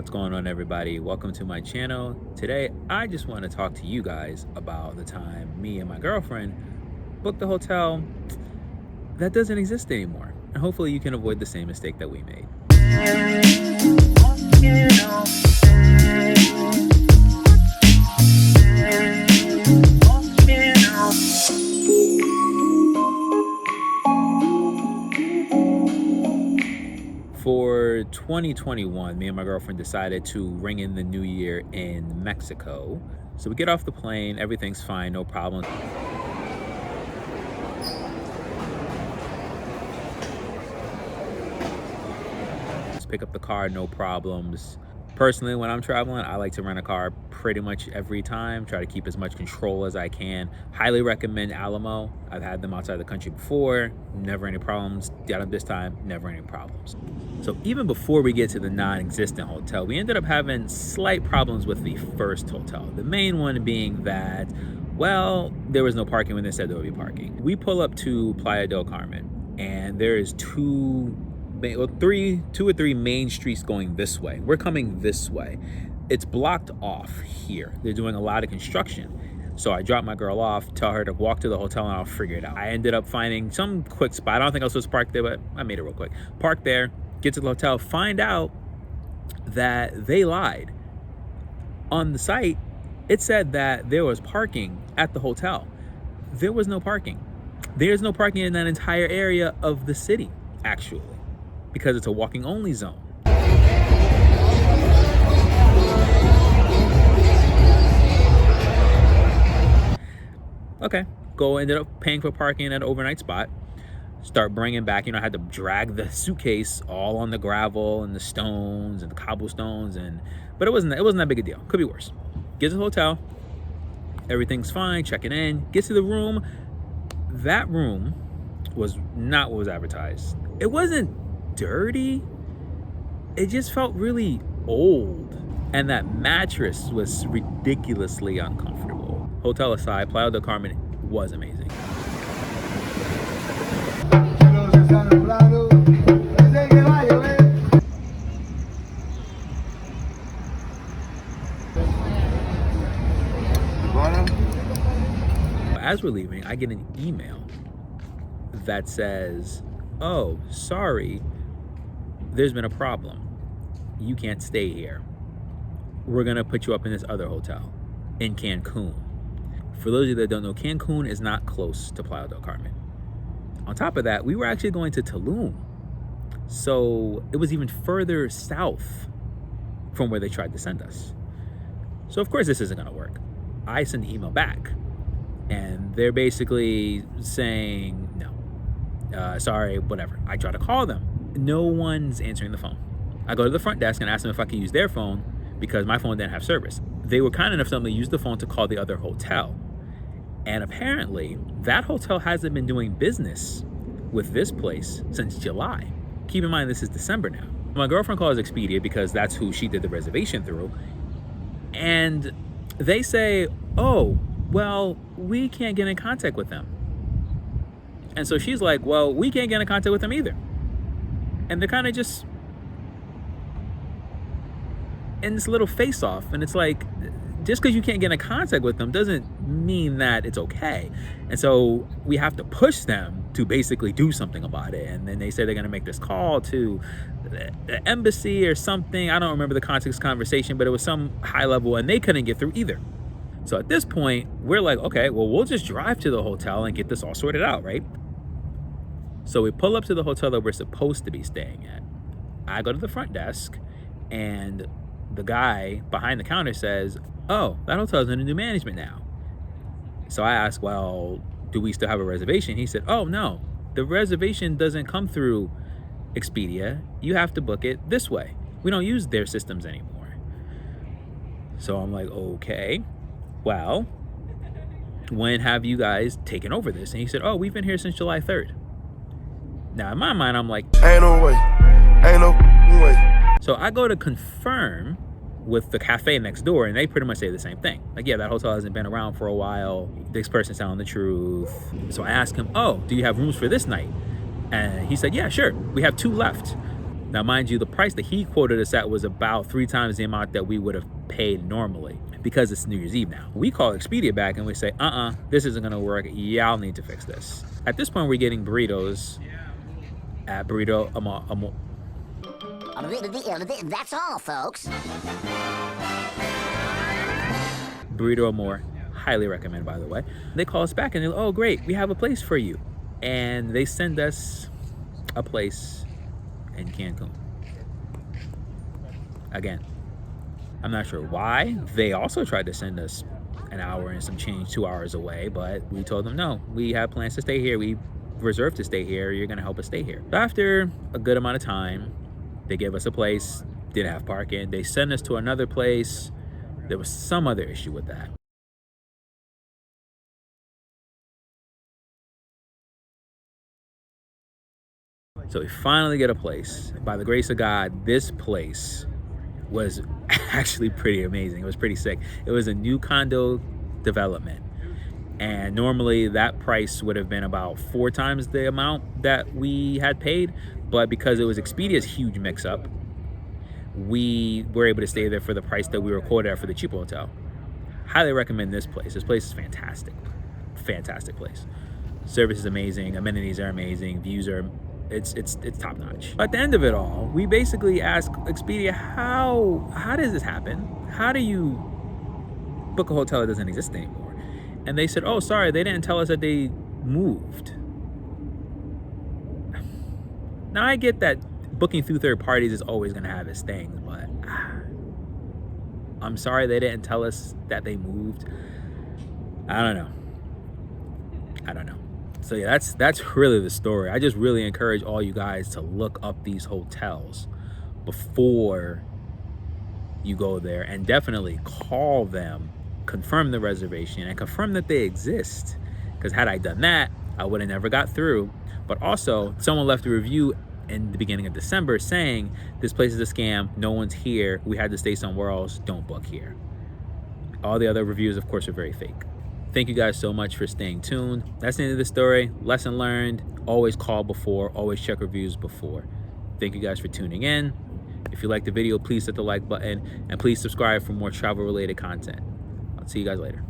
What's going on, everybody? Welcome to my channel. Today I just want to talk to you guys about the time me and my girlfriend booked a hotel that doesn't exist anymore, and hopefully you can avoid the same mistake that we made. For 2021, me and my girlfriend decided to ring in the new year in Mexico. So we get off the plane, everything's fine, no problem. Just pick up the car, no problems. Personally, when I'm traveling, I like to rent a car pretty much every time, try to keep as much control as I can. Highly recommend Alamo. I've had them outside the country before, never any problems. Got them this time, never any problems. So even before we get to the non-existent hotel, we ended up having slight problems with the first hotel. The main one being that, well, there was no parking when they said there would be parking. We pull up to Playa del Carmen, and there is two or three main streets going this way. We're coming this way. It's blocked off here. They're doing a lot of construction. So I drop my girl off, tell her to walk to the hotel, and I'll figure it out. I ended up finding some quick spot. I don't think I was supposed to park there, but I made it real quick. Park there, get to the hotel, find out that they lied. On the site, it said that there was parking at the hotel. There was no parking. There's no parking in that entire area of the city, actually, because it's a walking only zone. Okay, ended up paying for parking at an overnight spot. Start bringing back, I had to drag the suitcase all on the gravel and the stones and the cobblestones, but it wasn't that big a deal. Could be worse. Get to the hotel, everything's fine, checking in, get to the room. That room was not what was advertised. It wasn't dirty, it just felt really old, and that mattress was ridiculously uncomfortable. Hotel aside, Playa del Carmen was amazing. As we're leaving, I get an email that says, "Oh, sorry, there's been a problem. You can't stay here. We're gonna put you up in this other hotel in Cancun." For those of you that don't know, Cancun is not close to Playa del Carmen. On top of that, we were actually going to Tulum. So it was even further south from where they tried to send us. So of course this isn't gonna work. I send the email back, and they're basically saying, no, sorry, whatever. I try to call them. No one's answering the phone. I go to the front desk and ask them if I could use their phone because my phone didn't have service. They were kind enough to let me use the phone to call the other hotel. And apparently that hotel hasn't been doing business with this place since July. Keep in mind, this is December now. My girlfriend calls Expedia because that's who she did the reservation through. And they say, "Oh, well, we can't get in contact with them." And so she's like, "Well, we can't get in contact with them either." And they're kind of just in this little face-off. And it's like, just because you can't get in contact with them doesn't mean that it's okay. And so we have to push them to basically do something about it. And then they say they're going to make this call to the embassy or something. I don't remember the context conversation, but it was some high level, and they couldn't get through either. So at this point, we're like, okay, well, we'll just drive to the hotel and get this all sorted out, right? So we pull up to the hotel that we're supposed to be staying at. I go to the front desk, and the guy behind the counter says, "Oh, that hotel's under new management now." So I asked, "Well, do we still have a reservation?" He said, "Oh, no, the reservation doesn't come through Expedia. You have to book it this way. We don't use their systems anymore." So I'm like, okay, well, when have you guys taken over this? And he said, "Oh, we've been here since July 3rd. Now, in my mind, I'm like, ain't no way. Ain't no way. So I go to confirm with the cafe next door, and they pretty much say the same thing. Like, yeah, that hotel hasn't been around for a while. This person's telling the truth. So I asked him, "Oh, do you have rooms for this night?" And he said, "Yeah, sure. We have 2 left." Now, mind you, the price that he quoted us at was about 3 times the amount that we would have paid normally, because it's New Year's Eve now. We call Expedia back and we say, this isn't gonna work. Y'all need to fix this. At this point, we're getting burritos at Burrito That's all, folks. Burrito Amor. Highly recommend, by the way. They call us back and they're like, oh, great, we have a place for you. And they send us a place in Cancun. Again, I'm not sure why. They also tried to send us an hour and some change, 2 hours away, but we told them, no, we have plans to stay here. We reserved to stay here. You're gonna help us stay here. So after a good amount of time, they gave us a place, didn't have parking. They sent us to another place. There was some other issue with that. So we finally get a place. By the grace of God, this place was actually pretty amazing. It was pretty sick. It was a new condo development. And normally that price would have been about 4 times the amount that we had paid. But because it was Expedia's huge mix-up, we were able to stay there for the price that we were quoted at for the cheaper hotel. Highly recommend this place. This place is fantastic. Fantastic place. Service is amazing. Amenities are amazing. Views are, it's top notch. At the end of it all, we basically asked Expedia, how does this happen? How do you book a hotel that doesn't exist anymore? And they said, oh, sorry, they didn't tell us that they moved. Now I get that booking through third parties is always gonna have its things, but I'm sorry they didn't tell us that they moved. I don't know. So yeah, that's really the story. I just really encourage all you guys to look up these hotels before you go there, and definitely call them, confirm the reservation, and confirm that they exist. Because had I done that, I would have never got through. But also, someone left a review in the beginning of December saying, this place is a scam, no one's here, we had to stay somewhere else, don't book here. All the other reviews, of course, are very fake. Thank you guys so much for staying tuned. That's the end of the story. Lesson learned. Always call before, always check reviews before. Thank you guys for tuning in. If you liked the video, please hit the like button and please subscribe for more travel related content. I'll see you guys later.